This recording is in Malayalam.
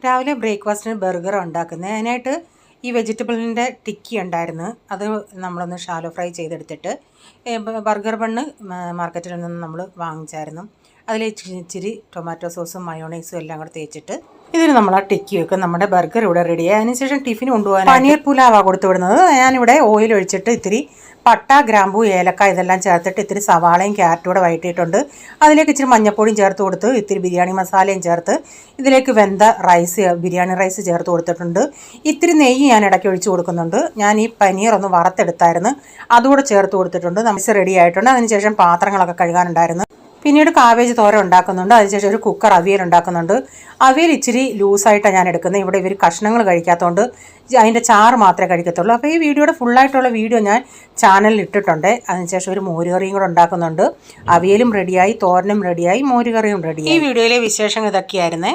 രാവിലെ ബ്രേക്ക്ഫാസ്റ്റിന് ബർഗർ ഉണ്ടാക്കുന്നത്. അതിനായിട്ട് ഈ വെജിറ്റബിളിൻ്റെ ടിക്കി ഉണ്ടായിരുന്നു. അത് നമ്മളൊന്ന് ഷാലോ ഫ്രൈ ചെയ്തെടുത്തിട്ട് ബർഗർ ബണ്ണ് മാർക്കറ്റിൽ നിന്ന് നമ്മൾ വാങ്ങിച്ചായിരുന്നു. അതിൽ ഇച്ചിരി ടൊമാറ്റോ സോസും മയോണൈസും എല്ലാം കൂടെ തേച്ചിട്ട് ഇതിന് നമ്മൾ ആ ടിക്കി വെക്കും. നമ്മുടെ ബർഗർ ഇവിടെ റെഡിയായി. അതിനുശേഷം ടിഫിന് കൊണ്ടുപോകാൻ പനീർ പുലാവാണ് കൊടുത്തു വിടുന്നത്. ഞാനിവിടെ ഓയിൽ ഒഴിച്ചിട്ട് ഇത്തിരി പട്ട, ഗ്രാമ്പൂ, ഏലക്ക ഇതെല്ലാം ചേർത്തിട്ട് ഇത്തിരി സവാളയും ക്യാരറ്റും കൂടെ വഴറ്റിയിട്ടുണ്ട്. അതിലേക്ക് ഇച്ചിരി മഞ്ഞൾപ്പൊടിയും ചേർത്ത് കൊടുത്ത് ഇത്തിരി ബിരിയാണി മസാലയും ചേർത്ത് ഇതിലേക്ക് വെന്ത റൈസ്, ബിരിയാണി റൈസ് ചേർത്ത് കൊടുത്തിട്ടുണ്ട്. ഇത്തിരി നെയ്യ് ഞാൻ ഇടയ്ക്ക് ഒഴിച്ച് കൊടുക്കുന്നുണ്ട്. ഞാൻ ഈ പനീർ ഒന്ന് വറുത്തെടുത്തായിരുന്നു, അതുകൂടെ ചേർത്ത് കൊടുത്തിട്ടുണ്ട്. നമുക്ക് റെഡി ആയിട്ടുണ്ട്. അതിനുശേഷം പാത്രങ്ങളൊക്കെ കഴുകാനുണ്ടായിരുന്നു. പിന്നീട് കാബേജ് തോരൻ ഉണ്ടാക്കുന്നുണ്ട്. അതിനുശേഷം ഒരു കുക്കർ അവിയൽ ഉണ്ടാക്കുന്നുണ്ട്. അവിയൽ ഇച്ചിരി ലൂസായിട്ടാണ് ഞാൻ എടുക്കുന്നത്. ഇവിടെ ഇവർ കഷ്ണങ്ങൾ കഴിക്കാത്തതുകൊണ്ട് അതിൻ്റെ ചാറ് മാത്രമേ കഴിക്കത്തുള്ളൂ. അപ്പോൾ ഈ വീഡിയോയുടെ ഫുള്ളായിട്ടുള്ള വീഡിയോ ഞാൻ ചാനലിൽ ഇട്ടിട്ടുണ്ട്. അതിനുശേഷം ഒരു മോരുകറിയും കൂടെ ഉണ്ടാക്കുന്നുണ്ട്. അവിയലും റെഡിയായി, തോരനും റെഡിയായി, മോരുകറിയും റെഡിയായി. ഈ വീഡിയോയിലെ വിശേഷങ്ങൾ ഇതൊക്കെയായിരുന്നേ.